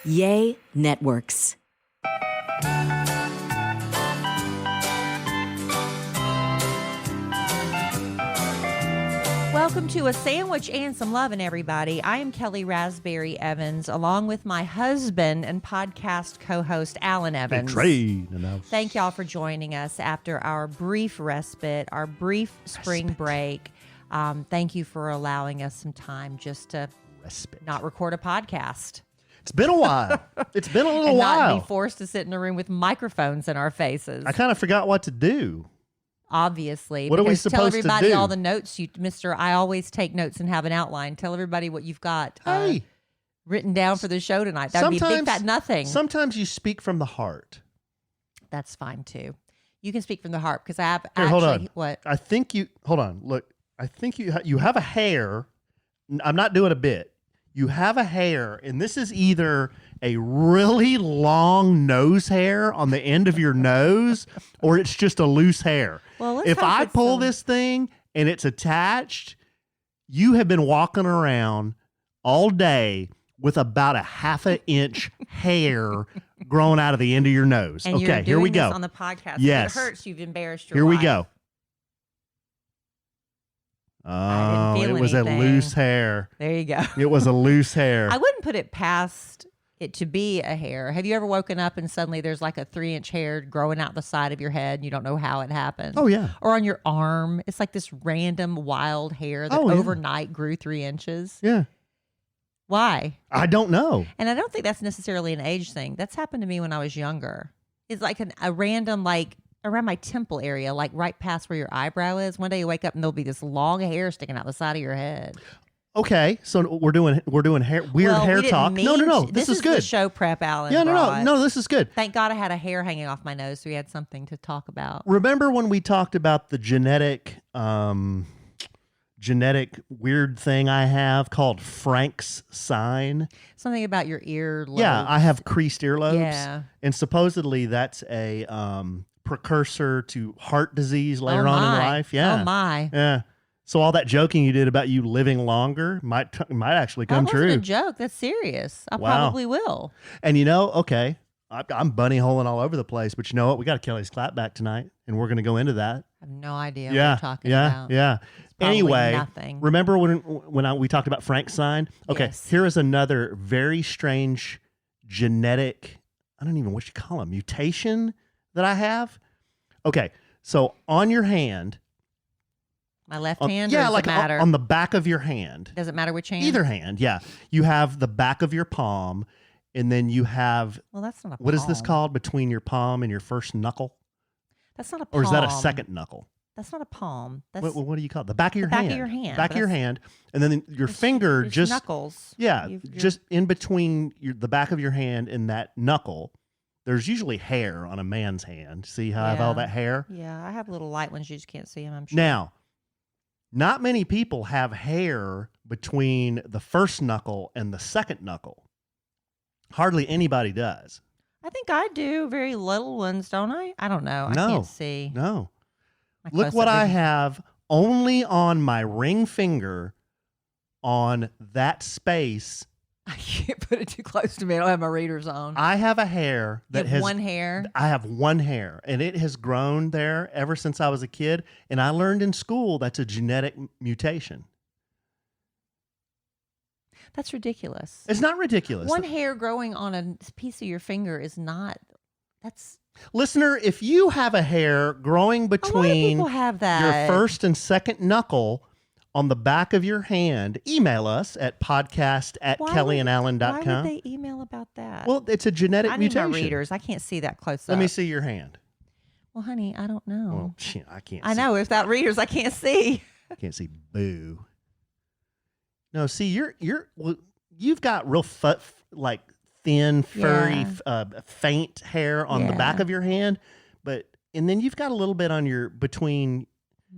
Yay Networks. Welcome to A Sandwich and Some Lovin', everybody. I am Kellie Raspberry Evans, along with my husband and podcast co-host, Alan Evans. Thank y'all for joining us after our brief respite, our brief spring break. Thank you for allowing us some time just to not record a podcast. It's been a while. It's been a little and while. Not be forced to sit in a room with microphones in our faces. I kind of forgot what to do. Obviously. What are we supposed to do? Tell everybody all the notes, Mr. I always take notes and have an outline. Tell everybody what you've got written down for the show tonight. That would be a big fat nothing. Sometimes you speak from the heart. That's fine too. You can speak from the heart because I have hold on. What? I think you, hold on. Look, I think you have a hair. I'm not doing a bit. You have a hair, and this is either a really long nose hair on the end of your nose, or it's just a loose hair. Well, if I pull this thing and it's attached, you have been walking around all day with about a half an inch hair growing out of the end of your nose. And okay, here we go. On the podcast, yes, if it hurts. You've embarrassed your Here wife. we go. Oh, it was anything. A loose hair. There you go. It was a loose hair. I wouldn't put it past it to be a hair. Have you ever woken up and suddenly there's like a 3-inch hair growing out the side of your head and you don't know how it happened? Oh, yeah. Or on your arm. It's like this random wild hair that overnight grew 3 inches. Yeah. Why? I don't know. And I don't think that's necessarily an age thing. That's happened to me when I was younger. It's like a random, like, around my temple area, like right past where your eyebrow is. One day you wake up and there'll be this long hair sticking out the side of your head. Okay, so we're doing hair hair talk. No. This is good. The show prep, Alan. Yeah, no. This is good. Thank God I had a hair hanging off my nose, so we had something to talk about. Remember when we talked about the genetic weird thing I have called Frank's sign? Something about your earlobes. Yeah, I have creased earlobes. Yeah, and supposedly that's a precursor to heart disease later on in life. Yeah. Oh my. Yeah. So all that joking you did about you living longer might actually come true. That wasn't a joke. That's serious. I probably will. And okay, I'm bunny holing all over the place, but you know what? We got a Kellie's Clap Back tonight, and we're going to go into that. I have no idea what you're talking about. Yeah. Anyway, nothing. Remember when we talked about Frank's sign? Okay, yes. Here is another very strange genetic, I don't even know what you call it, mutation that I have. Okay, so on your hand. My left hand? Yeah, or does it matter? On the back of your hand. Does it matter which hand? Either hand, yeah. You have the back of your palm, and then you have... Well, that's not a palm. What is this called between your palm and your first knuckle? That's not a palm. Or is that a second knuckle? That's not a palm. That's what do you call it? The back of your hand. Back of your hand. Back of your hand. And then your finger just... knuckles. Yeah, just in between the back of your hand and that knuckle. There's usually hair on a man's hand. See how I have all that hair? Yeah, I have little light ones. You just can't see them, I'm sure. Now, not many people have hair between the first knuckle and the second knuckle. Hardly anybody does. I think I do. Very little ones, don't I? I don't know. No, I can't see. No. Look what I have only on my ring finger on that space. I can't put it too close to me. I don't have my readers on. I have a hair that has one hair. I have one hair, and it has grown there ever since I was a kid. And I learned in school that's a genetic mutation. That's ridiculous. It's not ridiculous. One hair growing on a piece of your finger is not. That's. Listener, if you have a hair growing between people have that. your first and second knuckle on the back of your hand, email us at podcast@kellyandalan.com. Why would they email about that? Well, it's a genetic mutation. I need my readers. I can't see that close up. Let me see your hand. Well, honey, I don't know. Well, shit, I can't see. I know. Without readers, I can't see. I can't see boo. No, see, you've got real like thin, furry, faint hair on the back of your hand, and then you've got a little bit on your between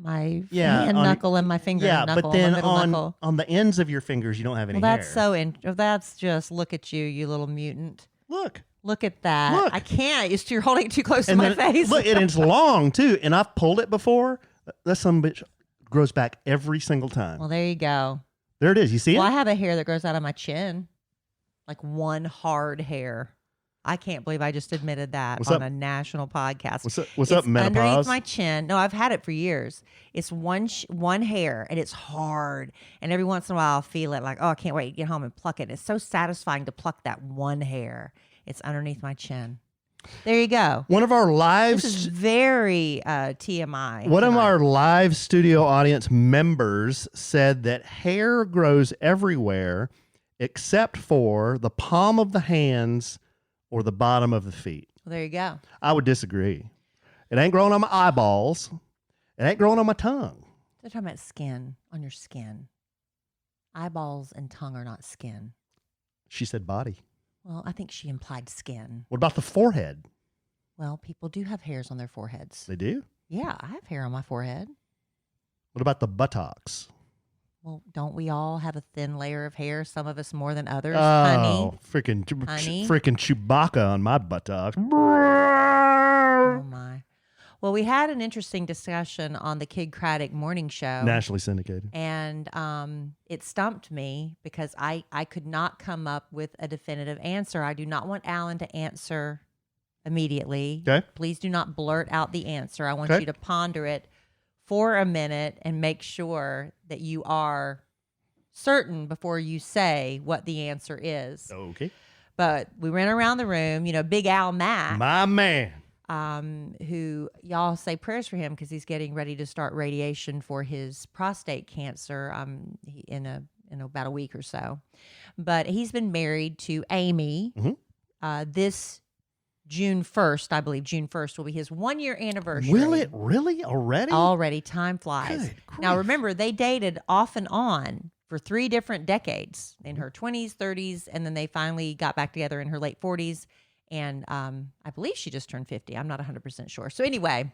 my hand knuckle and my finger knuckle. But then on the ends of your fingers, you don't have any hair. That's just, look at you little mutant. Look at that. Look. I can't. You're holding it too close to my face. Look, and it's long too. And I've pulled it before. That son of a bitch grows back every single time. Well, there you go. There it is. You see it? Well, I have a hair that grows out of my chin. like one hard hair. I can't believe I just admitted that What's on up? a national podcast. What's up, menopause? Underneath my chin. No, I've had it for years. It's one hair, and it's hard. And every once in a while, I'll feel it like, oh, I can't wait to get home and pluck it. It's so satisfying to pluck that one hair. It's underneath my chin. There you go. One of our live... This is very TMI. One of tonight. our live studio audience members said that hair grows everywhere except for the palm of the hands or the bottom of the feet. Well, there you go. I would disagree. It ain't growing on my eyeballs. It ain't growing on my tongue. They're talking about skin, on your skin. Eyeballs and tongue are not skin. She said body. Well, I think she implied skin. What about the forehead? Well, people do have hairs on their foreheads. They do? Yeah, I have hair on my forehead. What about the buttocks? Well, don't we all have a thin layer of hair? Some of us more than others. Oh, Honey. freaking Honey. Chewbacca on my buttocks. Oh, my. Well, we had an interesting discussion on the Kid Craddock morning show. Nationally syndicated. And it stumped me because I could not come up with a definitive answer. I do not want Alan to answer immediately. Okay. Please do not blurt out the answer. I want Okay. you to ponder it for a minute and make sure that you are certain before you say what the answer is. Okay. But we ran around the room, Big Al Mack, My man. who y'all say prayers for him because he's getting ready to start radiation for his prostate cancer in about a week or so. But he's been married to Amy. Mm-hmm. This June 1st, I believe June 1st will be his 1-year anniversary. Will it really already? Already, time flies. Good Now, grief. remember, they dated off and on for 3 different decades, in her 20s, 30s, and then they finally got back together in her late 40s. And I believe she just turned 50. I'm not 100% sure. So anyway,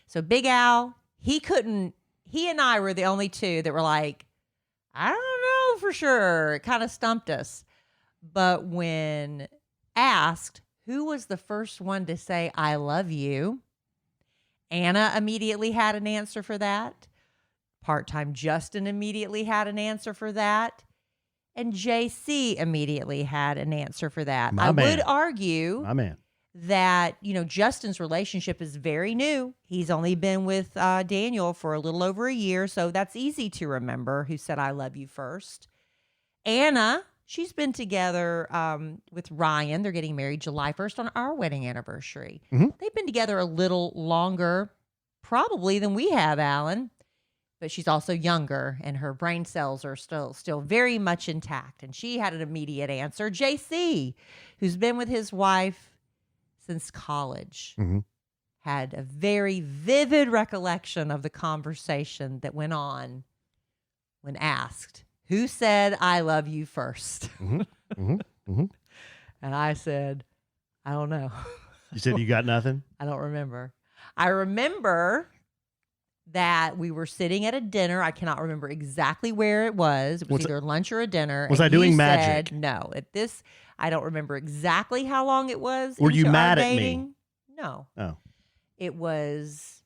so Big Al, he and I were the only two that were like, I don't know for sure. It kind of stumped us. But when asked, who was the first one to say, I love you? Anna immediately had an answer for that. Part-time Justin immediately had an answer for that. And JC immediately had an answer for that. My I man. would argue My man. that, Justin's relationship is very new. He's only been with Daniel for a little over a year, so that's easy to remember who said, I love you first. Anna, she's been together with Ryan. They're getting married July 1st on our wedding anniversary. Mm-hmm. They've been together a little longer, probably, than we have, Alan. But she's also younger, and her brain cells are still very much intact. And she had an immediate answer. JC, who's been with his wife since college, Mm-hmm. had a very vivid recollection of the conversation that went on when asked, who said, I love you first? Mm-hmm. Mm-hmm. Mm-hmm. And I said, I don't know. You said you got nothing? I don't remember. I remember that we were sitting at a dinner. I cannot remember exactly where it was. It was either lunch or a dinner. Was and I doing you magic? Said, no. I don't remember exactly how long it was. Were you into our mad at me? dating. No. Oh. It was,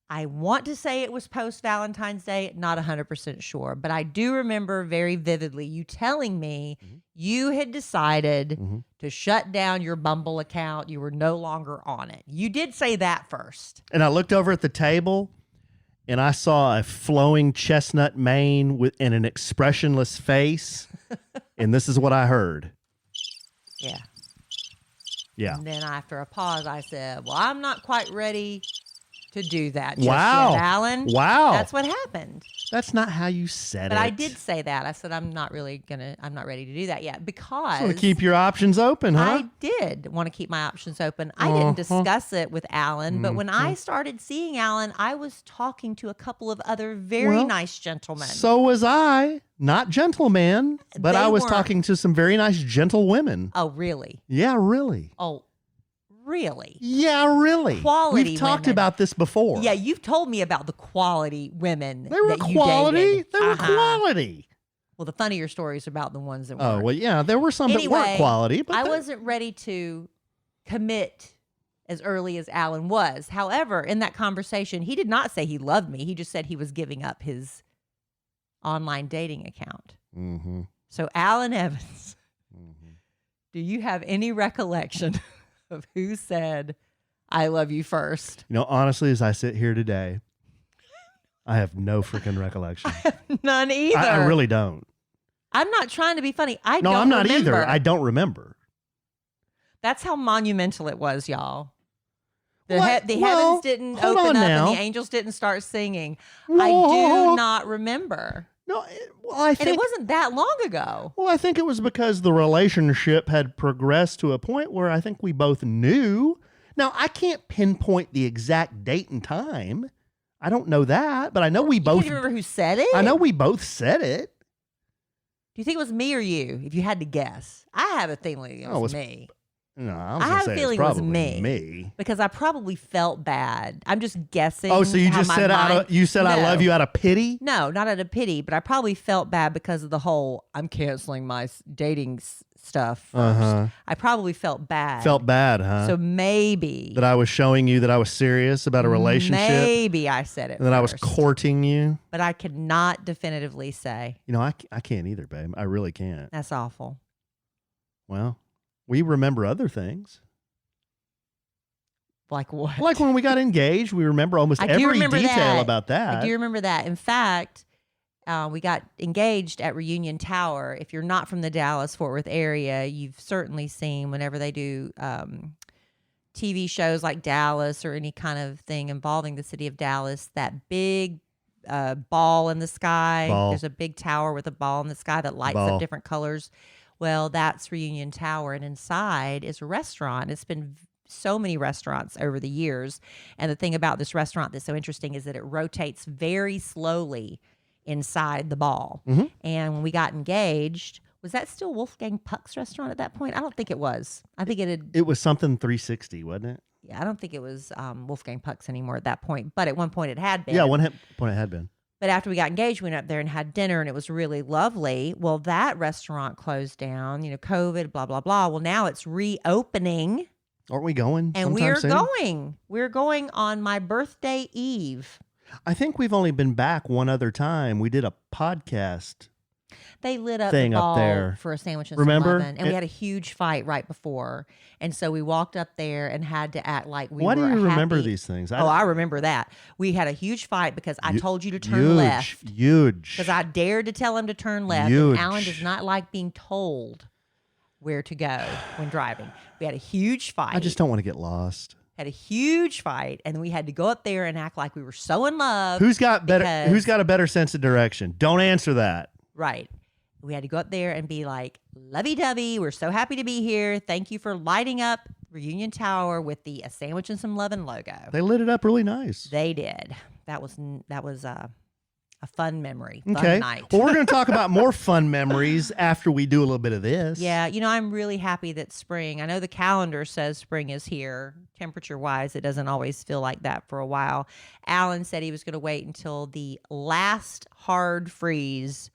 I want to say it was post Valentine's Day, not 100% sure, but I do remember very vividly you telling me you had decided to shut down your Bumble account. You were no longer on it. You did say that first. And I looked over at the table and I saw a flowing chestnut mane and an expressionless face. And this is what I heard. Yeah. Yeah. And then after a pause, I said, well, I'm not quite ready to do that just Wow. yet, Alan. Wow. That's what happened. That's not how you said But it. I did say that. I said, I'm not ready to do that yet because So keep your options open, huh? I did want to keep my options open. I didn't discuss it with Alan, but when I started seeing Alan, I was talking to a couple of other very nice gentlemen. So was I. Not gentlemen, but They I was weren't. talking to some very nice gentle women. Oh, really? Yeah, really. Oh, really? Yeah, really. Quality We've talked women. about this before. Yeah, you've told me about the quality women They were that you quality. dated. They were Uh-huh. quality. Well, the funnier stories about the ones that Oh, weren't. well, yeah, there were some that Anyway, weren't quality. But I they- wasn't ready to commit as early as Alan was. However, in that conversation, he did not say he loved me. He just said he was giving up his online dating account. Mhm. So Alan Evans Do you have any recollection of who said, I love you first? Honestly, as I sit here today, I have no freaking recollection. None either. I really don't. I'm not trying to be funny. I'm not either. I don't remember. That's how monumental it was, y'all. The What? heavens didn't hold open on up now. and the angels didn't start singing. Whoa. I do not remember. No, I think And it wasn't that long ago. Well, I think it was because the relationship had progressed to a point where I think we both knew. Now, I can't pinpoint the exact date and time. I don't know that, but I know we both. You remember who said it? I know we both said it. Do you think it was me or you? If you had to guess, I have a feeling it was me. No, I have a feeling it was me because I probably felt bad. I'm just guessing. Oh, so you just said I love you out of pity? No, not out of pity, but I probably felt bad because of the whole I'm canceling my dating stuff first. I probably felt bad. Felt bad, huh? So maybe that I was showing you that I was serious about a relationship. Maybe I said it. And that I was courting you. But I could not definitively say. I can't either, babe. I really can't. That's awful. Well. We remember other things. Like what? Like when we got engaged, we remember almost every detail about that. I do remember that. In fact, we got engaged at Reunion Tower. If you're not from the Dallas-Fort Worth area, you've certainly seen whenever they do TV shows like Dallas or any kind of thing involving the city of Dallas, that big ball in the sky. There's a big tower with a ball in the sky that lights up different colors. Well, that's Reunion Tower, and inside is a restaurant. It's been so many restaurants over the years, and the thing about this restaurant that's so interesting is that it rotates very slowly inside the ball. Mm-hmm. And when we got engaged, was that still Wolfgang Puck's restaurant at that point? I don't think it was. I think it was something 360, wasn't it? Yeah, I don't think it was Wolfgang Puck's anymore at that point, but at one point it had been. Yeah, one point it had been. But after we got engaged, we went up there and had dinner, and it was really lovely. Well, that restaurant closed down, COVID, blah, blah, blah. Well, now it's reopening. Aren't we going? And we're going. We're going on my birthday eve. I think we've only been back one other time. We did a podcast. They lit up thing the ball up there for a sandwich and Remember? some lemon, and we had a huge fight right before. And so we walked up there and had to act like we were Why do you happy. remember these things? I remember that. We had a huge fight because I told you to turn left. Huge. Because I dared to tell him to turn left. Huge. And Alan does not like being told where to go when driving. We had a huge fight. I just don't want to get lost. Had a huge fight, and we had to go up there and act like we were so in love. Who's got a better sense of direction? Don't answer that. Right. We had to go up there and be like, lovey-dovey, we're so happy to be here. Thank you for lighting up Reunion Tower with the A Sandwich and Some Lovin' logo. They lit it up really nice. They did. That was a fun memory. Fun night. Well, we're going to talk about more fun memories after we do a little bit of this. Yeah, I'm really happy that spring, I know the calendar says spring is here. Temperature-wise, it doesn't always feel like that for a while. Alan said he was going to wait until the last hard freeze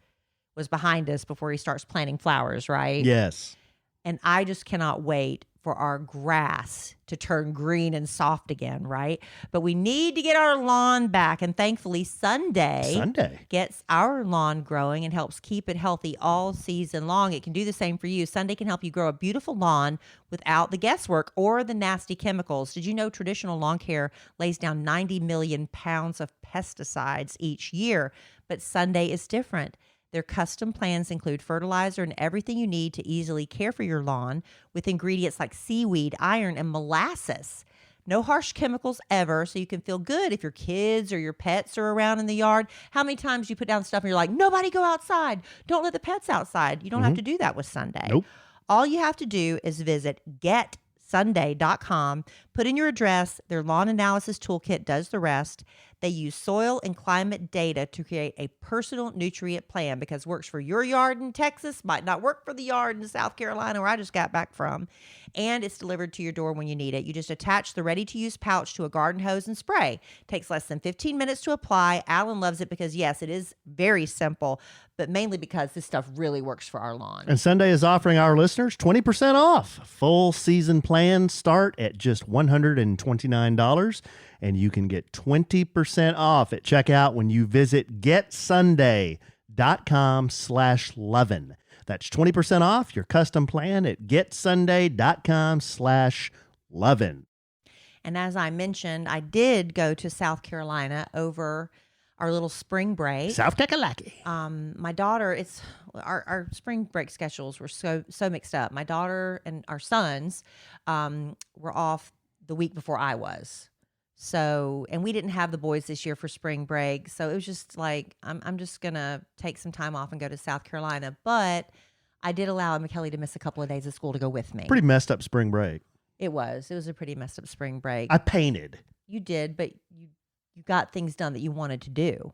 was behind us before he starts planting flowers, right? Yes. And I just cannot wait for our grass to turn green and soft again, right? But we need to get our lawn back. And thankfully, Sunday gets our lawn growing and helps keep it healthy all season long. It can do the same for you. Sunday can help you grow a beautiful lawn without the guesswork or the nasty chemicals. Did you know traditional lawn care lays down 90 million pounds of pesticides each year? But Sunday is different. Their custom plans include fertilizer and everything you need to easily care for your lawn with ingredients like seaweed, iron, and molasses. No harsh chemicals ever, so you can feel good if your kids or your pets are around in the yard. How many times you put down stuff and you're like, nobody go outside. Don't let the pets outside. You don't have to do that with Sunday. Nope. All you have to do is visit getsunday.com, put in your address. Their lawn analysis toolkit does the rest. They use soil and climate data to create a personal nutrient plan because works for your yard in Texas, might not work for the yard in South Carolina where I just got back from. And it's delivered to your door when you need it. You just attach the ready-to-use pouch to a garden hose and spray. Takes less than 15 minutes to apply. Alan loves it because, yes, it is very simple, but mainly because this stuff really works for our lawn. And Sunday is offering our listeners 20% off. Full season plans start at just $129, and you can get 20% off at checkout when you visit getsunday.com/lovin'. That's 20% off your custom plan at getsunday.com/lovin'. And as I mentioned, I did go to South Carolina over our little spring break. South Carolina. My daughter, it's our spring break schedules were so mixed up. My daughter and our sons were off the week before I was. So, and we didn't have the boys this year for spring break. So it was just like, I'm just going to take some time off and go to South Carolina. But I did allow Kellie to miss a couple of days of school to go with me. Pretty messed up spring break. It was a pretty messed up spring break. I painted. You did, but you got things done that you wanted to do.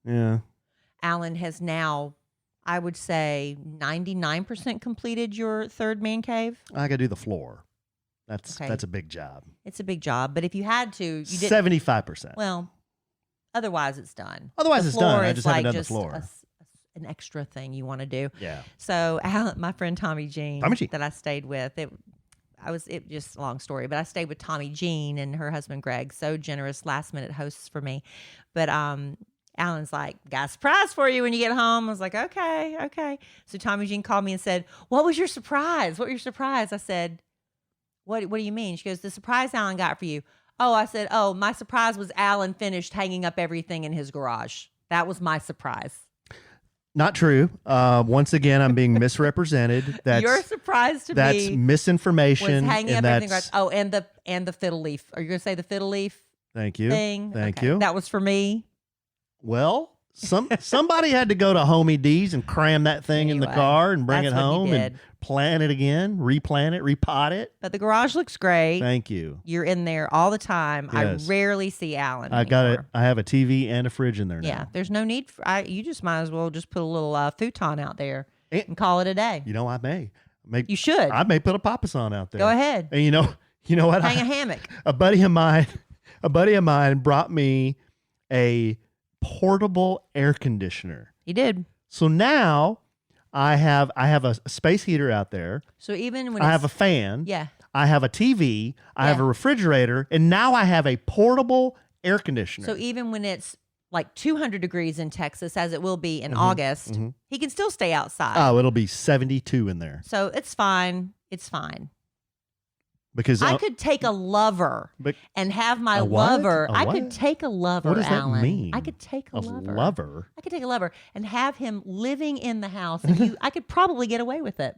Yeah. Alan has now, I would say, 99% completed your third man cave. I got to do the floor. That's a big job. It's a big job, but if you had to, you did 75%. Well, otherwise it's done. Otherwise the it's done. I is just haven't done the floor. An extra thing you want to do. Yeah. So Alan, my friend Tommy Jean that I stayed with, it just a long story, but I stayed with Tommy Jean and her husband Greg, so generous last minute hosts for me. But Alan's like, got a surprise for you when you get home. I was like, okay. So Tommy Jean called me and said, what was your surprise? I said, what do you mean? She goes, the surprise Alan got for you. Oh, I said, my surprise was Alan finished hanging up everything in his garage. That was my surprise. Not true. Once again, I'm being misrepresented. Your surprise to that's me misinformation. was hanging up everything. Oh, and the fiddle leaf. Are you going to say the fiddle leaf? Thank you. Thank Okay. you. That was for me. Well, somebody had to go to Homie D's and cram that thing in the car and bring it home and plant it again, replant it, repot it. But the garage looks great. Thank you. You're in there all the time. Yes. I rarely see Alan. I got it. I have a TV and a fridge in there now. Yeah, there's no need for. You just might as well just put a little futon out there and call it a day. You know, I may. You should. I may put a papasan out there. Go ahead. And you know what? Hang a hammock. A buddy of mine brought me a portable air conditioner. He did. So now I have a space heater out there. So even when I have a fan. Yeah. I have a TV. I have a refrigerator, and now I have a portable air conditioner. So even when it's like 200 degrees in Texas, as it will be in August, he can still stay outside. Oh, it'll be 72 in there. So it's fine. It's fine. Because I could take a lover and have my lover. I could take a lover. What does Alan. that mean? I could take a lover. Lover. I could take a lover and have him living in the house, and I could probably get away with it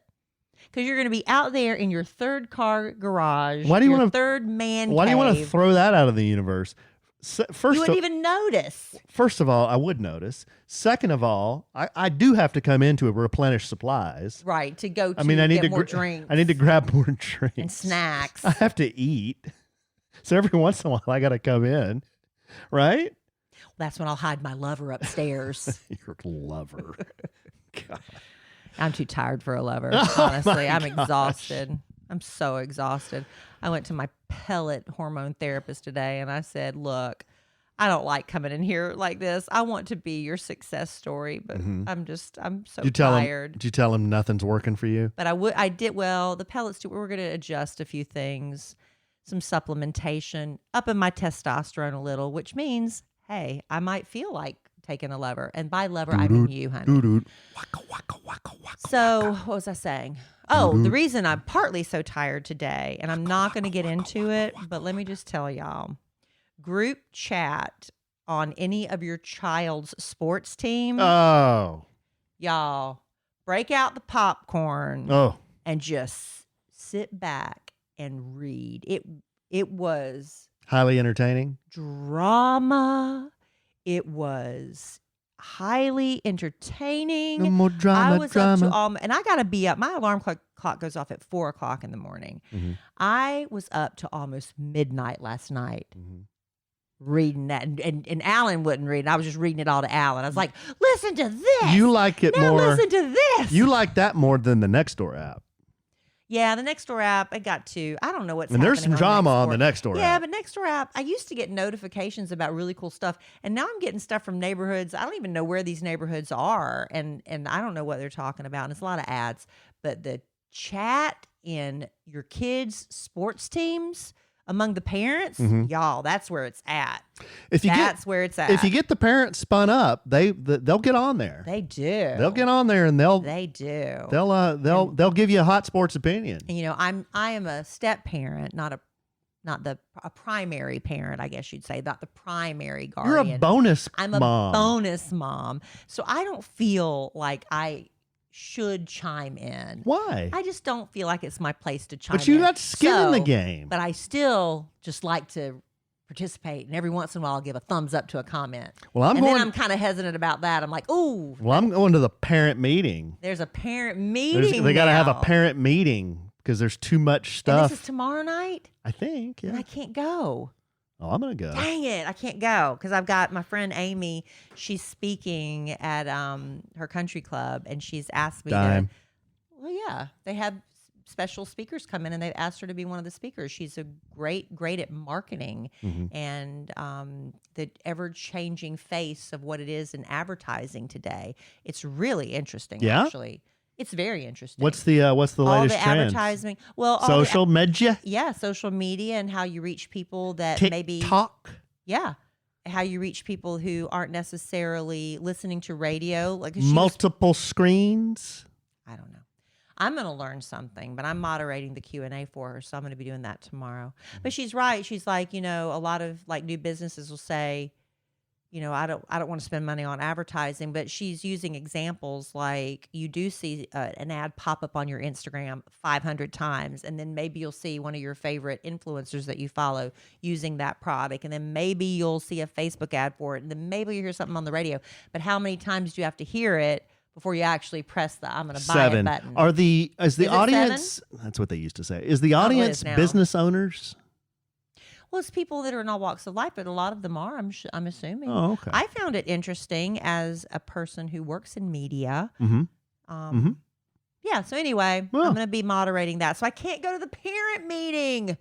because you're going to be out there in your third car garage. Why do you want third man? Why do you want to throw that out of the universe? You wouldn't even notice. First of all, I would notice. Second of all, I do have to come in to replenish supplies. Right, to go to I need get more drinks. I need to grab more drinks. And snacks. I have to eat. So every once in a while, I got to come in. Right? That's when I'll hide my lover upstairs. Your lover. God. I'm too tired for a lover, honestly. I'm exhausted. I'm so exhausted. I went to my pellet hormone therapist today and I said, look, I don't like coming in here like this. I want to be your success story, but I'm so tired. Did you tell him nothing's working for you? But I did. Well, the pellets, we're going to adjust a few things, some supplementation, up in my testosterone a little, which means, hey, I might feel like taking a lever. And by lever, I mean you, honey. So what was I saying? Oh, the reason I'm partly so tired today, and I'm not going to get into it, but let me just tell y'all, group chat on any of your child's sports team. Oh. Y'all, break out the popcorn and just sit back and read. It was highly entertaining. Drama. It was highly entertaining. No more drama. I was up to and I gotta be up. My alarm clock goes off at 4:00 in the morning. I was up to almost midnight last night reading that, and Alan wouldn't read it. I was just reading it all to Alan. I was like, "Listen to this." You like it more. Listen to this. You like that more than the Nextdoor app. Yeah, the Nextdoor app, I got to. I don't know what's and happening. There's some drama on the Nextdoor app. Yeah, but Nextdoor app, I used to get notifications about really cool stuff, and now I'm getting stuff from neighborhoods. I don't even know where these neighborhoods are, and I don't know what they're talking about, and it's a lot of ads. But the chat in your kids' sports teams, among the parents, y'all, that's where it's at. That's where it's at. If you get the parents spun up, they'll get on there. They do. They'll get on there and they'll give you a hot sports opinion. And, you know, I am a step parent, not a primary parent, I guess you'd say, not the primary guardian. You're a bonus I'm mom. a bonus mom. So I don't feel like I should chime in. Why? I just don't feel like it's my place to chime in. But you got skin in the game. But I still just like to participate, and every once in a while I'll give a thumbs up to a comment. Then I'm kind of hesitant about that. I'm like, ooh. Well, I'm going to the parent meeting. There's a parent meeting. They got to have a parent meeting because there's too much stuff. And this is tomorrow night? I think, yeah. And I can't go. Oh, I'm going to go. Dang it. I can't go because I've got my friend Amy. She's speaking at her country club, and she's asked me to. Well, yeah. They have special speakers come in, and they've asked her to be one of the speakers. She's a great at marketing and the ever-changing face of what it is in advertising today. It's really interesting, actually. It's very interesting. What's the latest all the trends? Advertising. Well, social media. Yeah, social media and how you reach people that maybe TikTok. Yeah, how you reach people who aren't necessarily listening to radio, like multiple screens. I don't know. I'm going to learn something, but I'm moderating the Q&A for her, so I'm going to be doing that tomorrow. But she's right. She's like, you know, a lot of like new businesses will say, you know, I don't want to spend money on advertising, but she's using examples like you do see an ad pop up on your Instagram 500 times, and then maybe you'll see one of your favorite influencers that you follow using that product, and then maybe you'll see a Facebook ad for it, and then maybe you hear something on the radio. But how many times do you have to hear it before you actually press the I'm going to buy it button? Is the audience? That's what they used to say. Is the audience business owners? Well, it's people that are in all walks of life, but a lot of them are, I'm assuming. Oh, okay. I found it interesting as a person who works in media. Yeah, so anyway, I'm going to be moderating that. So I can't go to the parent meeting.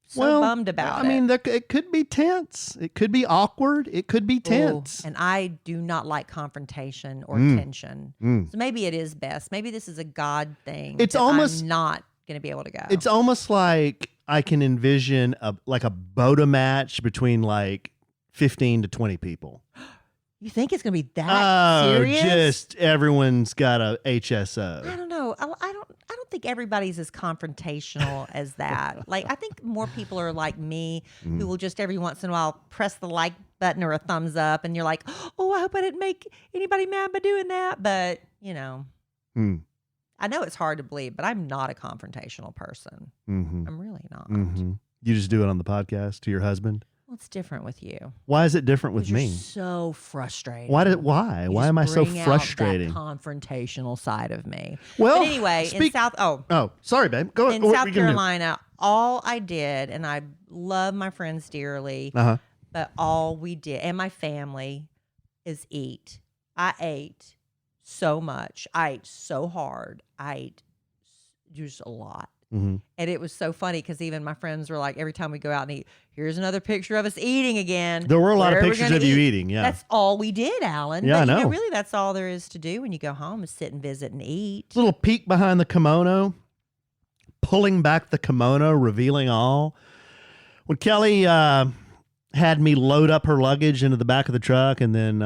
So bummed about it. I mean, it could be tense. It could be awkward. It could be tense. And I do not like confrontation or tension. So maybe it is best. Maybe this is a God thing. It's almost I'm not going to be able to go. It's almost like I can envision a BOTA match between like 15 to 20 people. You think it's going to be that serious? Just everyone's got a HSO. I don't know. I don't think everybody's as confrontational as that. Like, I think more people are like me who will just every once in a while press the like button or a thumbs up, and you're like, oh, I hope I didn't make anybody mad by doing that. But, you know, I know it's hard to believe, but I'm not a confrontational person. I'm really not. You just do it on the podcast to your husband? Well, it's different with you. Why is it different with me? You're so frustrating. Why? Why am I so frustrating? That confrontational side of me. Well, but anyway, in South. Oh, sorry, babe. Go in South Carolina. All I did, and I love my friends dearly, but all we did, and my family, is eat. I ate so much. I ate so hard. I ate just a lot. And it was so funny because even my friends were like, every time we go out and eat, here's another picture of us eating again. There were a lot of pictures of you eating. Yeah. That's all we did, Alan. Yeah, but, I know. You know, really, that's all there is to do when you go home is sit and visit and eat. Little peek behind the kimono, pulling back the kimono, revealing all. When Kelly had me load up her luggage into the back of the truck and then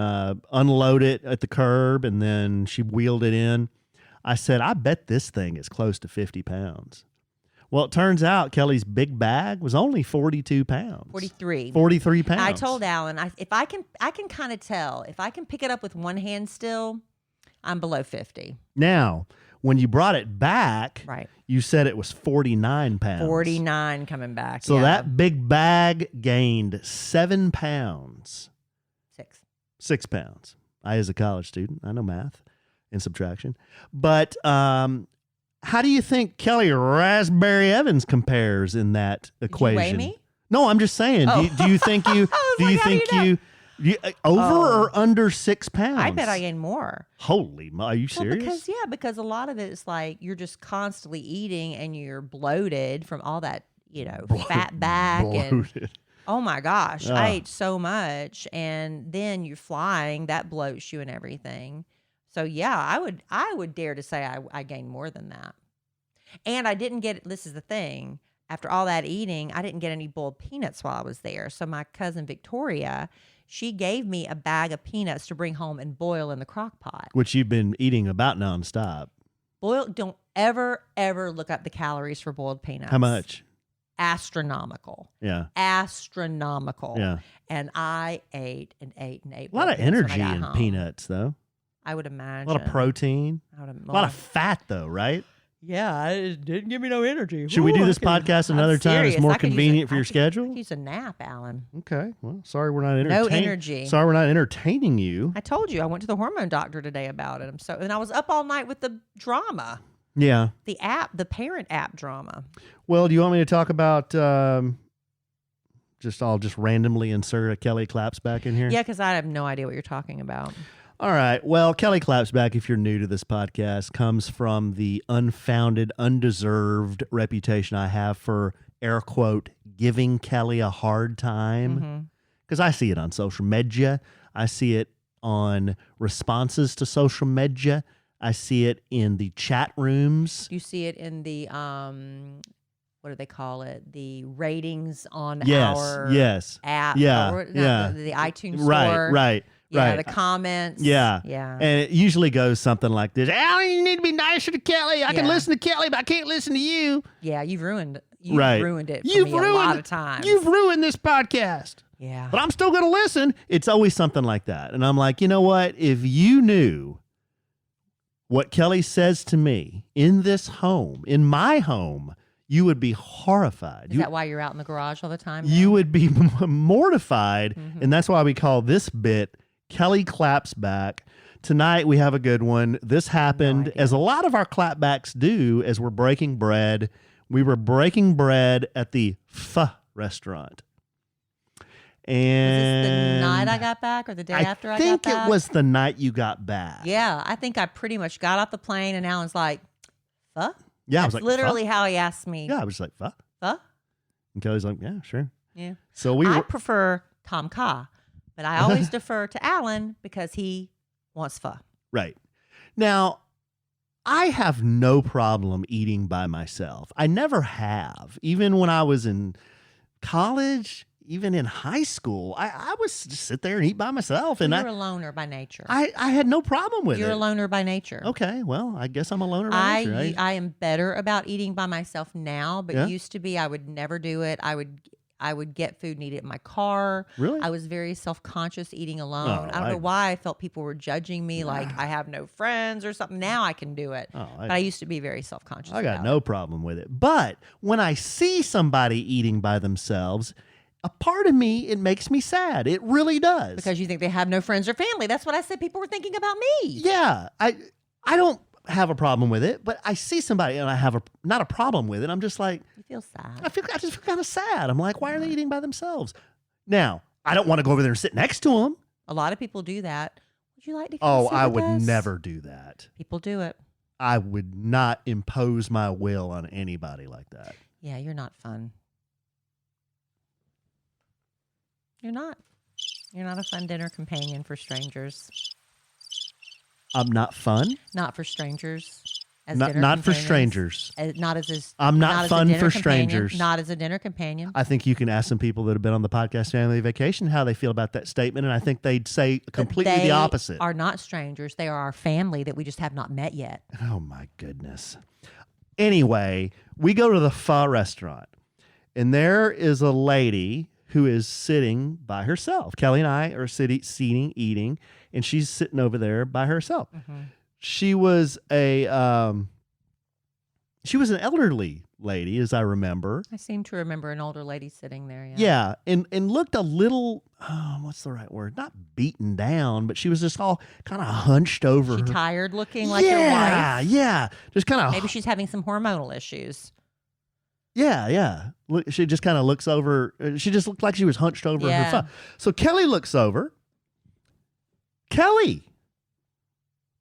unload it at the curb, and then she wheeled it in, I said, I bet this thing is close to 50 pounds. Well, it turns out Kelly's big bag was only 42 pounds. 43. 43 pounds. I told Alan, if I can kind of tell, if I can pick it up with one hand still, I'm below 50. Now, when you brought it back, you said it was 49 pounds. 49 coming back. So that big bag gained 7 pounds. 6 pounds. I, as a college student, I know math and subtraction. But how do you think Kellie Raspberry Evans compares in that equation? Did you weigh me? No, I'm just saying. Do you think you over or under 6 pounds? I bet I gained more. Holy, are you serious? Because a lot of it is like you're just constantly eating and you're bloated from all that, fat back and oh my gosh, I ate so much, and then you're flying, that bloats you and everything. So yeah, I would dare to say I gained more than that. And I didn't get, this is the thing, after all that eating, I didn't get any boiled peanuts while I was there. So my cousin Victoria, she gave me a bag of peanuts to bring home and boil in the crock pot. Which you've been eating about nonstop. Don't ever look up the calories for boiled peanuts. How much? Astronomical. Yeah. Astronomical. Yeah. And I ate and ate and ate. A lot of energy in peanuts, though. I would imagine. A lot of protein. A lot of fat, though, right? Yeah, it didn't give me no energy. Should we do this podcast another time? It's more convenient for your schedule? Use a nap, Alan. Okay. Well, sorry we're not entertaining. No energy. Sorry we're not entertaining you. I told you I went to the hormone doctor today about it. And I was up all night with the drama. Yeah. The parent app drama. Well, do you want me to talk about I'll just randomly insert a Kellie Claps Back in here? Yeah, because I have no idea what you're talking about. All right. Well, Kellie Claps Back, if you're new to this podcast, comes from the unfounded, undeserved reputation I have for, air quote, giving Kellie a hard time. Because I see it on social media. I see it on responses to social media. I see it in the chat rooms. You see it in the, what do they call it? The ratings on our app. Yeah. The iTunes store. Right. Yeah, the comments. Yeah. Yeah. And it usually goes something like this. Alan, you need to be nicer to Kellie. I can listen to Kellie, but I can't listen to you. Yeah, you've ruined it for me a lot of times. You've ruined this podcast. Yeah. But I'm still going to listen. It's always something like that. And I'm like, you know what? If you knew what Kellie says to me in this home, in my home, you would be horrified. Is that why you're out in the garage all the time now? You would be mortified. And that's why we call this bit Kellie Claps Back. Tonight we have a good one. This happened, as a lot of our clapbacks do, as we're breaking bread. We were breaking bread at the Pho restaurant. And was this the night I got back or the day after I got back? I think it was the night you got back. Yeah, I think I pretty much got off the plane and Alan's like, Pho? Yeah, That's I was like, literally Pho? how he asked me. Yeah, I was like, Pho? Pho? And Kellie's like, yeah, sure. Yeah. So I prefer Tom Kha, but I always defer to Alan because he wants pho. Right. Now, I have no problem eating by myself. I never have. Even when I was in college, even in high school, I would just sit there and eat by myself. And You're a loner by nature. I had no problem with it. You're a loner by nature. Okay, well, I guess I'm a loner by nature. I am better about eating by myself now, but used to be I would never do it. I would get food and eat it in my car. Really? I was very self-conscious eating alone. I don't know why I felt people were judging me like I have no friends or something. Now I can do it. But I used to be very self-conscious. I got no problem with it. But when I see somebody eating by themselves, a part of me, it makes me sad. It really does. Because you think they have no friends or family. That's what I said people were thinking about me. Yeah. I don't have a problem with it, but I see somebody and I have not a problem with it. I'm just like, you feel sad. I just feel kind of sad. I'm like, why are they eating by themselves? Now, I don't want to go over there and sit next to them. A lot of people do that. Would you like to come sit I with would us? never do that. People do it. I would not impose my will on anybody like that. Yeah, you're not fun. You're not. You're not a fun dinner companion for strangers. I'm not fun? Not for strangers. Not for strangers. I'm not fun for strangers. Not as a dinner companion. I think you can ask some people that have been on the podcast Family Vacation how they feel about that statement, and I think they'd say completely the opposite. They are not strangers. They are our family that we just have not met yet. Oh, my goodness. Anyway, we go to the pho restaurant, and there is a lady who is sitting by herself. Kellie and I are sitting, eating, and she's sitting over there by herself. Mm-hmm. She was an elderly lady, as I remember. I seem to remember an older lady sitting there. Yeah, and looked a little, what's the right word? Not beaten down, but she was just all kind of hunched over. She tired looking like your wife? Yeah. Just kind of. Maybe she's having some hormonal issues. Yeah. Look, she just kind of looks over. She just looked like she was hunched over her phone. So Kellie looks over. Kellie,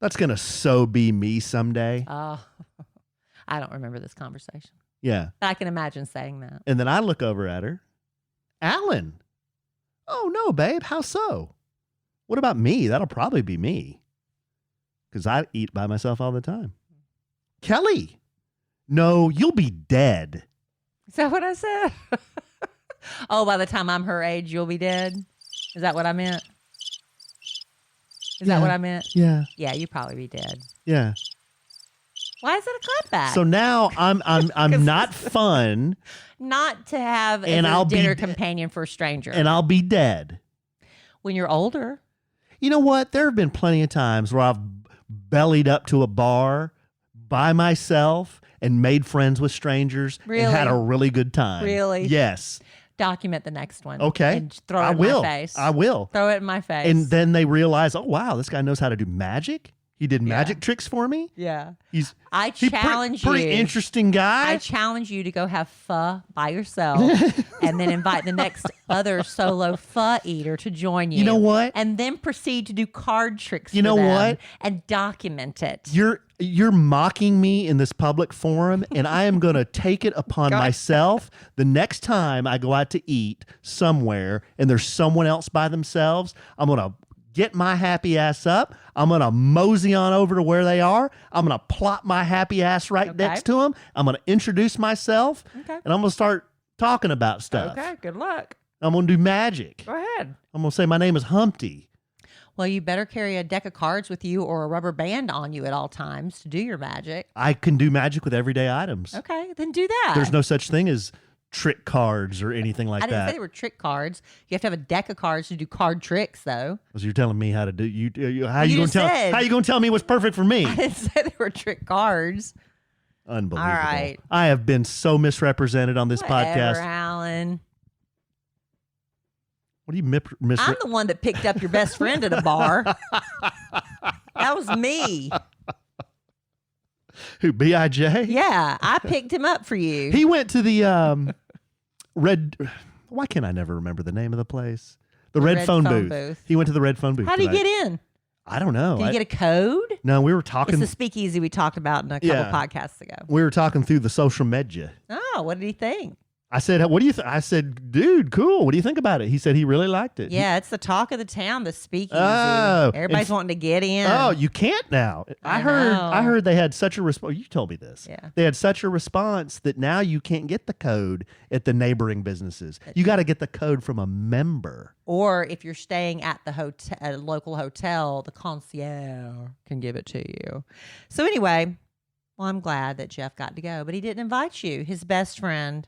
that's going to so be me someday. Oh, I don't remember this conversation. Yeah. But I can imagine saying that. And then I look over at her. Alan. Oh, no, babe. How so? What about me? That'll probably be me. Because I eat by myself all the time. Kellie. No, you'll be dead. Is that what I said? Oh, by the time I'm her age, you'll be dead? Is that what I meant? Is that what I meant? Yeah. Yeah, you'd probably be dead. Yeah. Why is it a clapback? So now I'm not fun. Not to have And as I'll a be dinner de- companion for a stranger. And I'll be dead. When you're older. You know what? There have been plenty of times where I've bellied up to a bar by myself and made friends with strangers Really? and had a really good time. Really? Yes. Document the next one. Okay. And throw it in will. my face. I will. Throw it in my face. And then they realize, oh, wow, this guy knows how to do magic. He did magic tricks for me. Yeah. He's challenge you. Pretty interesting guy. I challenge you to go have pho by yourself and then invite the next other solo pho eater to join you. You know what? And then proceed to do card tricks You know for them what? and document it. You're mocking me in this public forum, and I am going to take it upon myself the next time I go out to eat somewhere and there's someone else by themselves. I'm going to get my happy ass up. I'm going to mosey on over to where they are. I'm going to plop my happy ass right next to them. I'm going to introduce myself, and I'm going to start talking about stuff. Okay, good luck. I'm going to do magic. Go ahead. I'm going to say my name is Humpty. Well, you better carry a deck of cards with you or a rubber band on you at all times to do your magic. I can do magic with everyday items. Okay, then do that. There's no such thing as trick cards or anything like I didn't that. say they were trick cards. You have to have a deck of cards to do card tricks, though. So you're telling me how to do how You you just gonna said. how you gonna tell me what's perfect for me? I didn't say they were trick cards. Unbelievable. All right. I have been so misrepresented on this Whatever, podcast. Alan. What do you I'm the one that picked up your best friend at a bar. That was me. Who, B.I.J.? Yeah, I picked him up for you. He went to the red. Why can't I never remember the name of the place? The red phone booth. He went to the red phone booth. How did he get in? I don't know. Did he get a code? No, we were talking. It's the speakeasy we talked about in a couple podcasts ago. We were talking through the social media. Oh, what did he think? I said, what do you think? I said, dude, cool. What do you think about it? He said he really liked it. Yeah, it's the talk of the town, the speakeasy. Oh, Everybody's wanting to get in. Oh, you can't now. I heard they had such a response. You told me this. Yeah. They had such a response that now you can't get the code at the neighboring businesses. You got to get the code from a member. Or if you're staying at the hotel, at a local hotel, the concierge can give it to you. So anyway, well, I'm glad that Jeff got to go, but he didn't invite you, his best friend.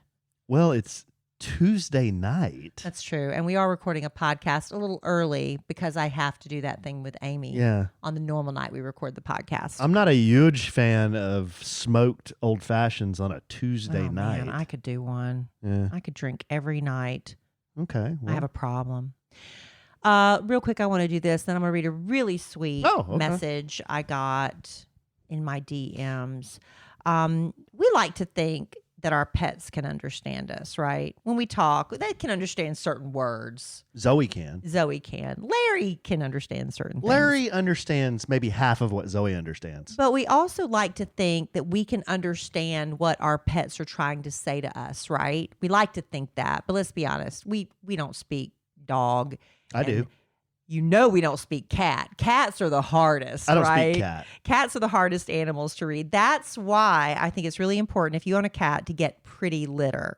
Well, it's Tuesday night. That's true. And we are recording a podcast a little early because I have to do that thing with Amy. Yeah. On the normal night we record the podcast. I'm not a huge fan of smoked old fashions on a Tuesday night. Man, I could do one. Yeah. I could drink every night. Okay. I have a problem. Real quick, I want to do this. Then I'm going to read a really sweet message I got in my DMs. We like to think that our pets can understand us, right? When we talk, they can understand certain words. Zoe can. Zoe can. Larry can understand certain things. Larry understands maybe half of what Zoe understands. But we also like to think that we can understand what our pets are trying to say to us, right? We like to think that. But let's be honest, we don't speak dog. I do. You know we don't speak cat. Cats are the hardest, I don't right? speak cat. Cats are the hardest animals to read. That's why I think it's really important if you own a cat to get pretty litter.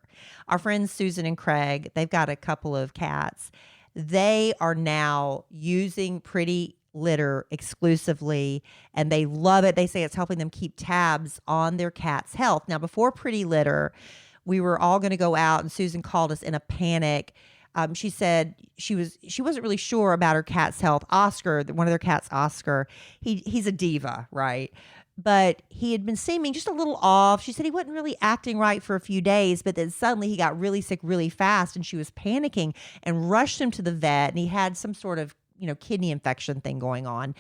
Our friends Susan and Craig, they've got a couple of cats. They are now using pretty litter exclusively and they love it. They say it's helping them keep tabs on their cat's health. Now, before pretty litter, we were all going to go out and Susan called us in a panic. She said she wasn't really sure about her cat's health. Oscar, one of their cats, Oscar, he's a diva, right? But he had been seeming just a little off. She said he wasn't really acting right for a few days, but then suddenly he got really sick really fast and she was panicking and rushed him to the vet and he had some sort of, kidney infection thing going on.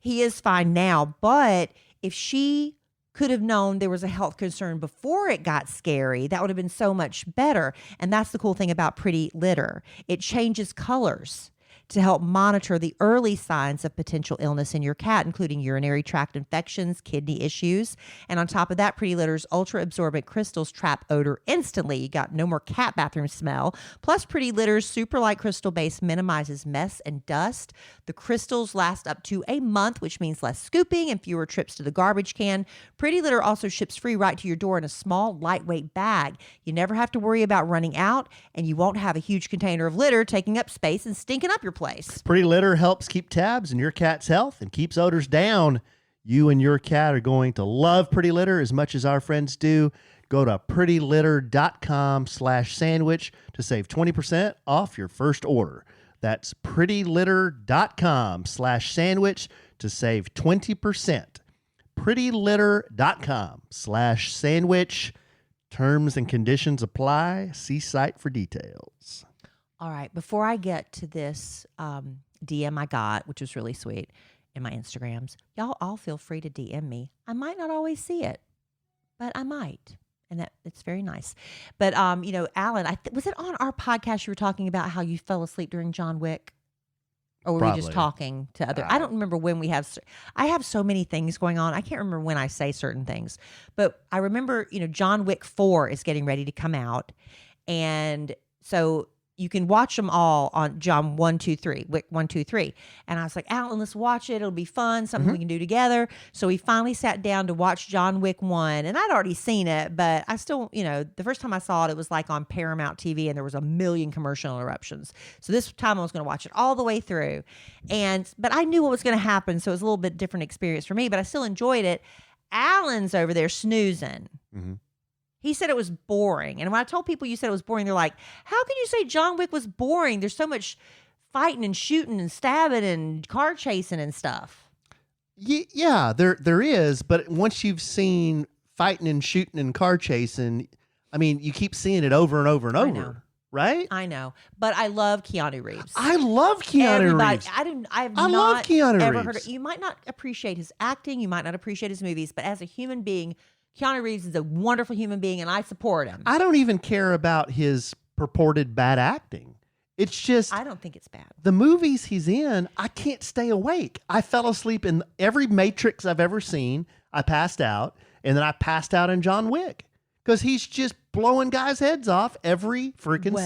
He is fine now, but if she could have known there was a health concern before it got scary, that would have been so much better. And that's the cool thing about pretty litter. It changes colors to help monitor the early signs of potential illness in your cat, including urinary tract infections, kidney issues. And on top of that, Pretty Litter's ultra-absorbent crystals trap odor instantly. You got no more cat bathroom smell. Plus, Pretty Litter's super light crystal base minimizes mess and dust. The crystals last up to a month, which means less scooping and fewer trips to the garbage can. Pretty Litter also ships free right to your door in a small, lightweight bag. You never have to worry about running out, and you won't have a huge container of litter taking up space and stinking up your place. Pretty Litter helps keep tabs on your cat's health and keeps odors down. You and your cat are going to love Pretty Litter as much as our friends do. Go to prettylitter.com/sandwich to save 20% off your first order. That's prettylitter.com/sandwich to save 20%. prettylitter.com/sandwich. Terms and conditions apply. See site for details. All right. Before I get to this DM I got, which was really sweet, in my Instagrams, y'all all feel free to DM me. I might not always see it, but I might. And it's very nice. But, Alan, was it on our podcast you were talking about how you fell asleep during John Wick? Or were we just talking to other? I don't remember when I have so many things going on. I can't remember when I say certain things. But I remember, John Wick 4 is getting ready to come out. And so you can watch them all on John 1, 2, 3, Wick 1, 2, 3. And I was like, Alan, let's watch it. It'll be fun, something we can do together. So we finally sat down to watch John Wick 1. And I'd already seen it, but I still, the first time I saw it, it was like on Paramount TV and there was a million commercial interruptions. So this time I was going to watch it all the way through. But I knew what was going to happen. So it was a little bit different experience for me, but I still enjoyed it. Alan's over there snoozing. Mm-hmm. He said it was boring. And when I told people you said it was boring, they're like, how can you say John Wick was boring? There's so much fighting and shooting and stabbing and car chasing and stuff. Yeah, there is. But once you've seen fighting and shooting and car chasing, I mean, you keep seeing it over and over and over. Right? I know. But I love Keanu Reeves. I love Keanu Reeves. I love Keanu Reeves. You might not appreciate his acting. You might not appreciate his movies. But as a human being, Keanu Reeves is a wonderful human being, and I support him. I don't even care about his purported bad acting. It's just... I don't think it's bad. The movies he's in, I can't stay awake. I fell asleep in every Matrix I've ever seen. I passed out, and then I passed out in John Wick. Because he's just blowing guys' heads off every freaking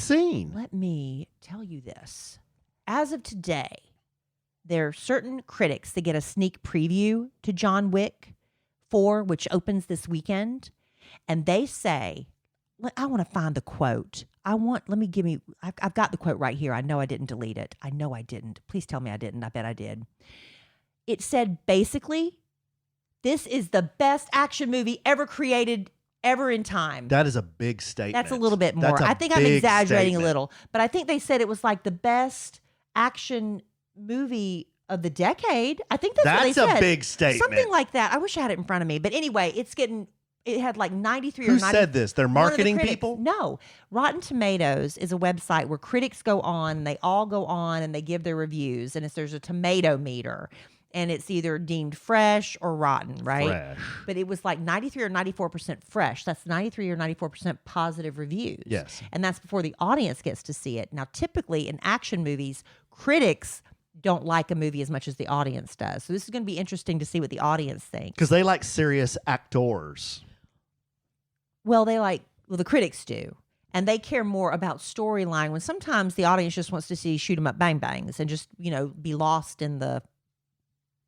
scene. Let me tell you this. As of today, there are certain critics that get a sneak preview to John Wick 4, which opens this weekend, and they say, I want to find the quote. I've got the quote right here. I know I didn't delete it. I know I didn't. Please tell me I didn't. I bet I did. It said, basically, this is the best action movie ever created, ever in time. That is a big statement. That's a little bit more. I think I'm exaggerating a little, but I think they said it was like the best action movie of the decade. I think that's what they said. That's a big statement. Something like that. I wish I had it in front of me. But anyway, it had like 93 Who or 90. Who said this? They're marketing people? No. Rotten Tomatoes is a website where critics go on, and they all go on and they give their reviews. And there's a tomato meter. And it's either deemed fresh or rotten, right? Fresh. But it was like 93 or 94% fresh. That's 93 or 94% positive reviews. Yes. And that's before the audience gets to see it. Now, typically in action movies, critics don't like a movie as much as the audience does. So this is going to be interesting to see what the audience thinks. Because they like serious actors. Well, the critics do. And they care more about storyline when sometimes the audience just wants to see shoot 'em up bang bangs and just, be lost in the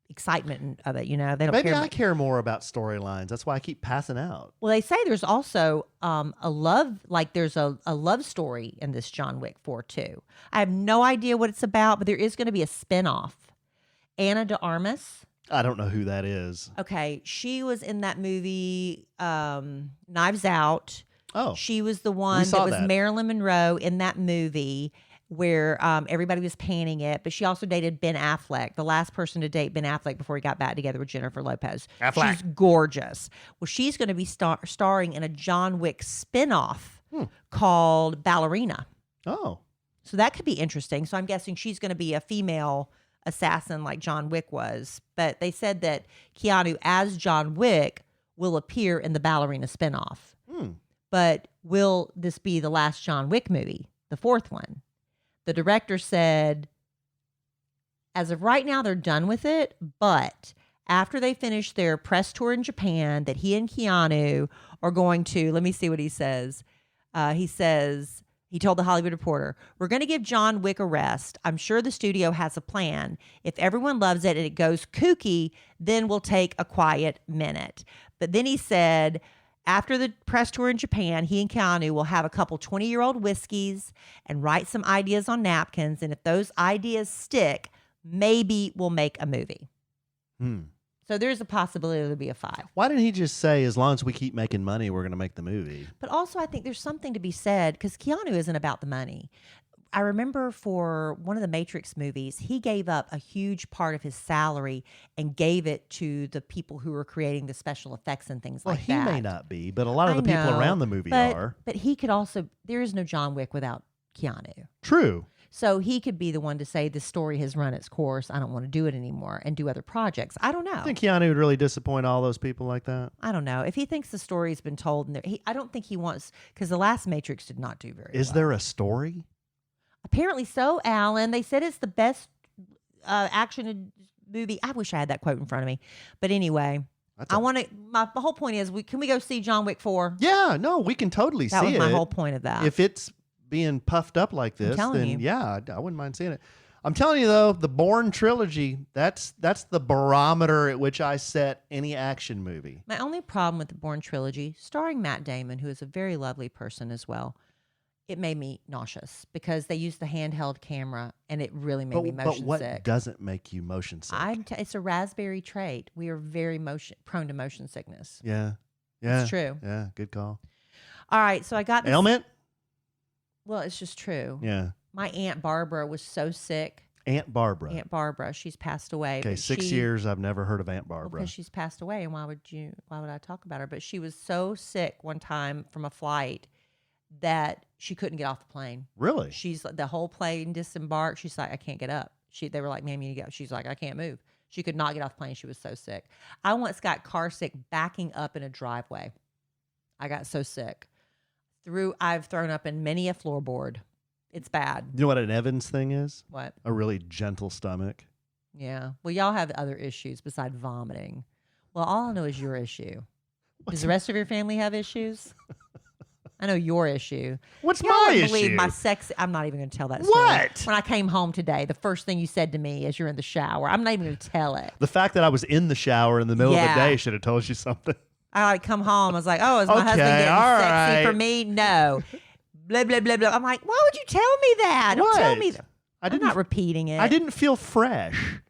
excitement of it. They don't care. Maybe I care more about storylines. That's why I keep passing out. Well, they say there's also there's a love story in this John Wick 4 too. I have no idea what it's about, but there is going to be a spinoff. Anna de Armas. I don't know who that is. Okay. She was in that movie, Knives Out. Oh. She was the one that was Marilyn Monroe in that movie where everybody was panning it, but she also dated Ben Affleck, the last person to date Ben Affleck before he got back together with Jennifer Lopez. Affleck. She's gorgeous. Well, she's going to be starring in a John Wick spinoff called Ballerina. Oh. So that could be interesting. So I'm guessing she's going to be a female assassin like John Wick was. But they said that Keanu as John Wick will appear in the Ballerina spinoff. But will this be the last John Wick movie, the fourth one? The director said, as of right now, they're done with it, but after they finish their press tour in Japan, that he and Keanu are going to, let me see what he says. He told the Hollywood Reporter, we're going to give John Wick a rest. I'm sure the studio has a plan. If everyone loves it and it goes kooky, then we'll take a quiet minute. But then he said, after the press tour in Japan, he and Keanu will have a couple 20-year-old whiskeys and write some ideas on napkins. And if those ideas stick, maybe we'll make a movie. So there's a possibility there'll be a 5. Why didn't he just say, as long as we keep making money, we're going to make the movie? But also, I think there's something to be said, because Keanu isn't about the money. I remember for one of the Matrix movies, he gave up a huge part of his salary and gave it to the people who were creating the special effects and things like that. Well, he may not be, but a lot of the people around the movie are. But he could also, there is no John Wick without Keanu. True. So he could be the one to say, this story has run its course. I don't want to do it anymore and do other projects. I don't know. I think Keanu would really disappoint all those people like that. I don't know. If he thinks the story's been told, I don't think he wants, because the last Matrix did not do very well. Is there a story? Apparently so, Alan. They said it's the best action movie. I wish I had that quote in front of me. But anyway, my whole point is, can we go see John Wick 4? Yeah, no, we can totally see it. That was my whole point of that. If it's being puffed up like this, then yeah, I wouldn't mind seeing it. I'm telling you though, the Bourne trilogy, that's the barometer at which I set any action movie. My only problem with the Bourne trilogy, starring Matt Damon, who is a very lovely person as well, it made me nauseous because they used the handheld camera and it really made me motion sick. But what doesn't make you motion sick? It's a raspberry trait. We are very prone to motion sickness. Yeah. It's true. Yeah, good call. All right, so I got this. Ailment? Well, it's just true. Yeah. My Aunt Barbara was so sick. Aunt Barbara. Aunt Barbara. She's passed away. Okay, 6 years I've never heard of Aunt Barbara. Because she's passed away, and why would I talk about her? But she was so sick one time from a flight that she couldn't get off the plane. Really? She's the whole plane disembarked. She's like, I can't get up. They were like, ma'am, you need to go. She's like, I can't move. She could not get off the plane. She was so sick. I once got car sick backing up in a driveway. I got so sick. I've thrown up in many a floorboard. It's bad. You know what an Evans thing is? What? A really gentle stomach. Yeah. Well, y'all have other issues besides vomiting. Well, all I know is your issue. Does the rest of your family have issues? I know your issue. What's my issue? Believe my sex. I'm not even going to tell that story. What? When I came home today, the first thing you said to me is, you're in the shower. I'm not even going to tell it. The fact that I was in the shower in the middle of the day should have told you something. I come home. I was like, oh, is my husband getting sexy for me? No. Blah, blah, blah, blah. I'm like, why would you tell me that? Don't tell me that. I'm not repeating it. I didn't feel fresh.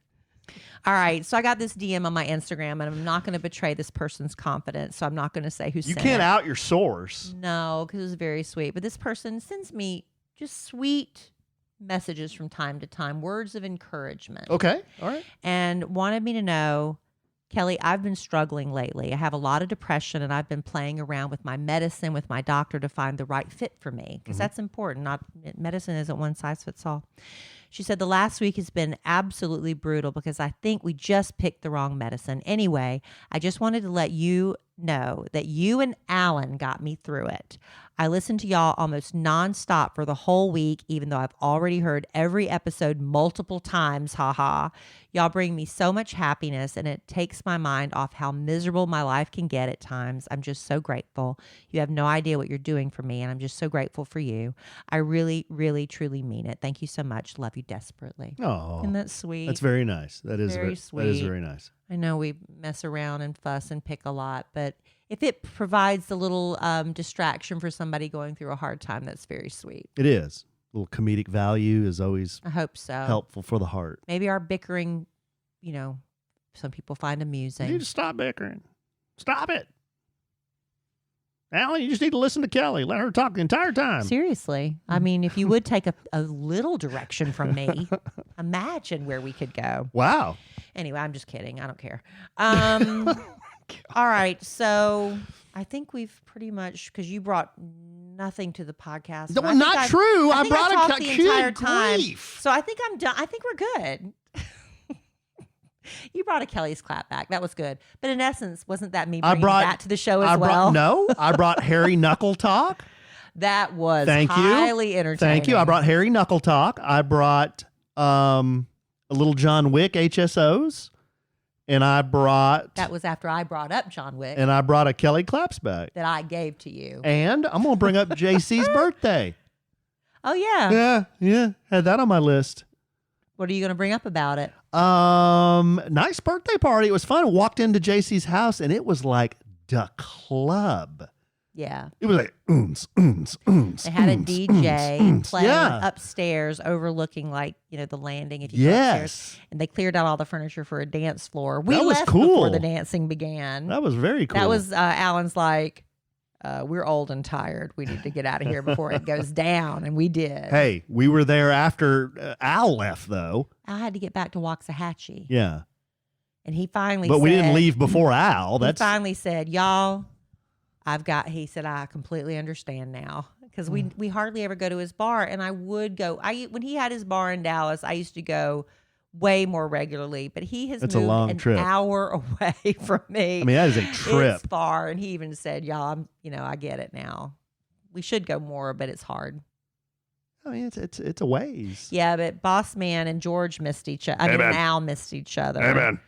All right. So I got this DM on my Instagram, and I'm not going to betray this person's confidence. So I'm not going to say who sent it. You can't out your source. No, because it was very sweet. But this person sends me just sweet messages from time to time, words of encouragement. Okay. All right. And wanted me to know, Kelly, I've been struggling lately. I have a lot of depression, and I've been playing around with my medicine, with my doctor, to find the right fit for me, because that's important. Medicine isn't one size fits all. She said the last week has been absolutely brutal because I think we just picked the wrong medicine. Anyway, I just wanted to let you know that you and Alan got me through it. I listened to y'all almost nonstop for the whole week, even though I've already heard every episode multiple times. Haha. Y'all bring me so much happiness, and it takes my mind off how miserable my life can get at times. I'm just so grateful. You have no idea what you're doing for me, and I'm just so grateful for you. I really, really, truly mean it. Thank you so much. Love you desperately. Oh, isn't that sweet? That's very nice. That is very sweet. That is very nice. I know we mess around and fuss and pick a lot, but if it provides a little distraction for somebody going through a hard time, that's very sweet. It is. A little comedic value is always, I hope so, helpful for the heart. Maybe our bickering, some people find amusing. You need to stop bickering. Stop it. Alan, you just need to listen to Kelly. Let her talk the entire time. Seriously. I mean, if you would take a little direction from me, imagine where we could go. Wow. Anyway, I'm just kidding. I don't care. All right. So I think we've pretty much, because you brought nothing to the podcast. No, not true. I brought the entire time. Grief. So I think I'm done. I think we're good. You brought a Kelly's Clap Back. That was good. But in essence, wasn't that me bringing that to the show as well? No, I brought Harry Knuckle Talk. That was Thank you. highly entertaining. Thank you. I brought Harry Knuckle Talk. I brought a little John Wick HSOs. And I brought... That was after I brought up John Wick. And I brought a Kellie Claps Back. That I gave to you. And I'm going to bring up JC's birthday. Oh, yeah. Yeah. Had that on my list. What are you going to bring up about it? Nice birthday party. It was fun. Walked into JC's house, and it was like the club. Yeah. It was like, They had a DJ playing upstairs overlooking the landing if you go upstairs. And they cleared out all the furniture for a dance floor. We left before the dancing began. That was very cool. That was Alan's we're old and tired. We need to get out of here before it goes down. And we did. Hey, we were there after Al left, though. Al had to get back to Waxahachie. Yeah. And he finally But we didn't leave before Al. He finally said, y'all, he said, I completely understand now. Because we hardly ever go to his bar. And I would go, when he had his bar in Dallas, I used to go way more regularly. But he has moved an hour away from me. I mean, that is a trip. It's far. And he even said, y'all, I get it now. We should go more, but it's hard. I mean, it's a ways. Yeah, but Boss Man and George missed each other. Al missed each other. Amen.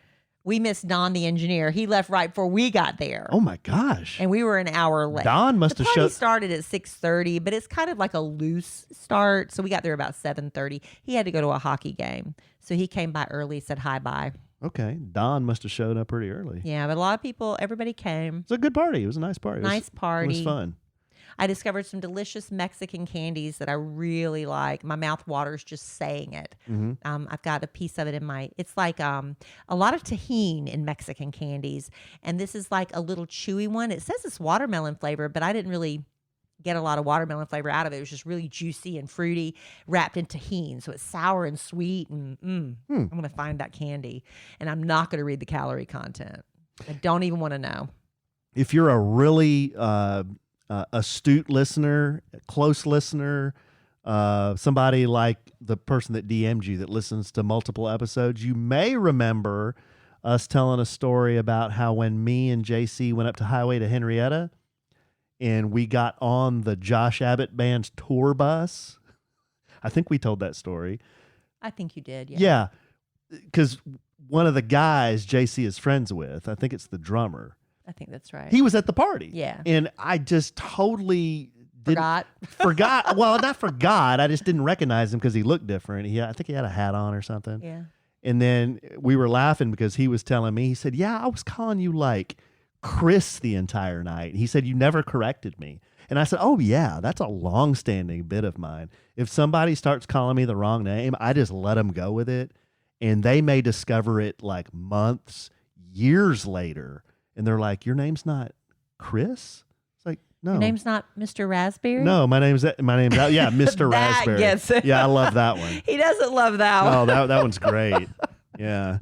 We missed Don the engineer. He left right before we got there. Oh my gosh! And we were an hour late. Don must have showed. The party started at 6:30, but it's kind of like a loose start. So we got there about 7:30. He had to go to a hockey game, so he came by early, said hi bye. Okay, Don must have showed up pretty early. Yeah, but a lot of people, everybody came. It's a good party. It was a nice party. Nice party. It was fun. I discovered some delicious Mexican candies that I really like. My mouth waters just saying it. Mm-hmm. I've got a piece of it it's like a lot of tahini in Mexican candies. And this is like a little chewy one. It says it's watermelon flavor, but I didn't really get a lot of watermelon flavor out of it. It was just really juicy and fruity, wrapped in tahini. So it's sour and sweet. And I'm going to find that candy. And I'm not going to read the calorie content. I don't even want to know. If you're a really... astute listener, close listener, somebody like the person that DM'd you that listens to multiple episodes, you may remember us telling a story about how when me and JC went up to Highway to Henrietta and we got on the Josh Abbott Band's tour bus. I think we told that story. I think you did, yeah. Yeah, because one of the guys JC is friends with, I think it's the drummer. I think that's right. He was at the party. Yeah. And I just totally forgot. Well, not forgot. I just didn't recognize him because he looked different. I think he had a hat on or something. Yeah. And then we were laughing because he was telling me, he said, yeah, I was calling you like Chris the entire night. He said, you never corrected me. And I said, oh, yeah, that's a long-standing bit of mine. If somebody starts calling me the wrong name, I just let them go with it. And they may discover it like months, years later. And they're like, your name's not Chris? It's like, no. Your name's not Mr. Raspberry? No, my name's yeah, Mr. That Raspberry. Gets it. Yeah, I love that one. He doesn't love that one. Oh, that one's great. Yeah.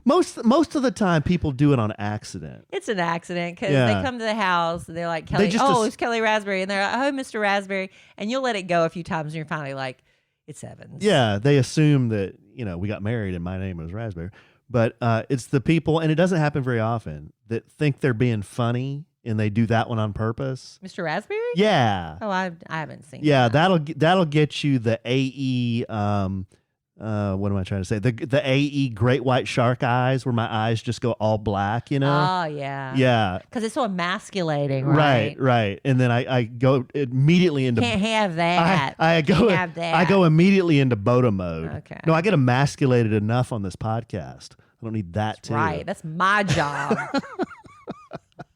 Most of the time, people do it on accident. It's an accident because they come to the house and they're like, Kelly, it's Kelly Raspberry. And they're like, oh, Mr. Raspberry. And you'll let it go a few times and you're finally like, it's Evans. Yeah, they assume that, we got married and my name was Raspberry. But it's the people, and it doesn't happen very often, that think they're being funny and they do that one on purpose. Mr. Raspberry? Yeah. Oh, I haven't seen that. Yeah, that'll get you the AE, what am I trying to say? The AE great white shark eyes where my eyes just go all black, Oh, yeah. Yeah. Because it's so emasculating, right? Right. And then I go immediately into... Can't have that. I go immediately into Boda mode. Okay. No, I get emasculated enough on this podcast. I don't need that too. Right. That's my job.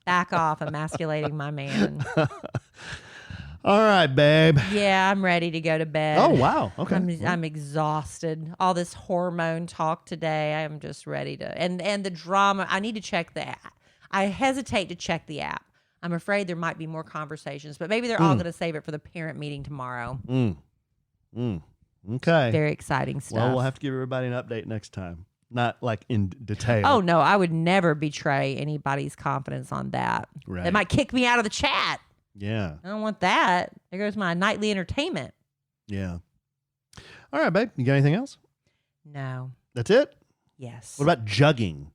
Back off emasculating my man. All right, babe. Yeah, I'm ready to go to bed. Oh, wow. Okay. I'm exhausted. All this hormone talk today, I'm just ready to... And the drama, I need to check the app. I hesitate to check the app. I'm afraid there might be more conversations, but maybe they're all going to save it for the parent meeting tomorrow. Okay. Very exciting stuff. Well, we'll have to give everybody an update next time. Not like in detail. Oh, no, I would never betray anybody's confidence on that. Right. They might kick me out of the chat. Yeah. I don't want that. There goes my nightly entertainment. Yeah. All right, babe. You got anything else? No. That's it? Yes. What about jugging?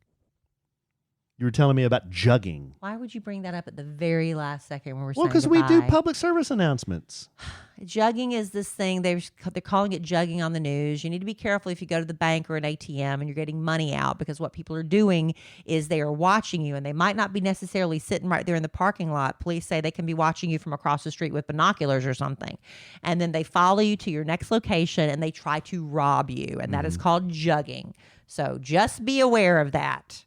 You were telling me about jugging. Why would you bring that up at the very last second when we're saying Well, because we do public service announcements. Jugging is this thing, they're calling it jugging on the news. You need to be careful if you go to the bank or an ATM and you're getting money out, because what people are doing is they are watching you, and they might not be necessarily sitting right there in the parking lot. Police say they can be watching you from across the street with binoculars or something. And then they follow you to your next location and they try to rob you. And that is called jugging. So just be aware of that.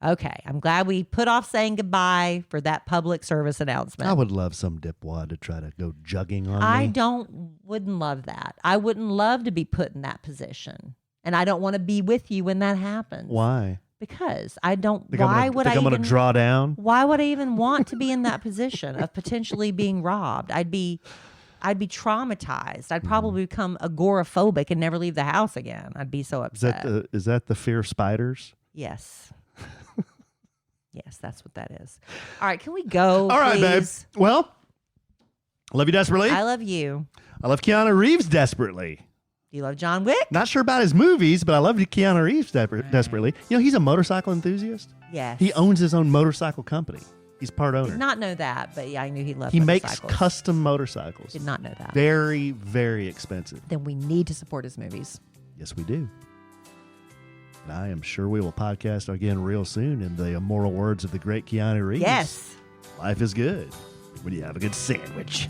Okay, I'm glad we put off saying goodbye for that public service announcement. I would love some dipwad to try to go jugging on me. Wouldn't love that. I wouldn't love to be put in that position. And I don't want to be with you when that happens. Why? Because I don't, I'm going to draw down? Why would I even want to be in that position of potentially being robbed? I'd be traumatized. I'd probably become agoraphobic and never leave the house again. I'd be so upset. Is that the fear of spiders? Yes. Yes, that's what that is. All right, can we go, All right, babe. Well, I love you desperately. I love you. I love Keanu Reeves desperately. Do you love John Wick? Not sure about his movies, but I love Keanu Reeves desperately. You know, he's a motorcycle enthusiast. Yes. He owns his own motorcycle company. He's part owner. Did not know that, but yeah, I knew he loved He motorcycles. makes custom motorcycles. Did not know that. Very, very expensive. Then we need to support his movies. Yes, we do. And I am sure we will podcast again real soon in the immortal words of the great Keanu Reeves. Yes. Life is good when you have a good sandwich.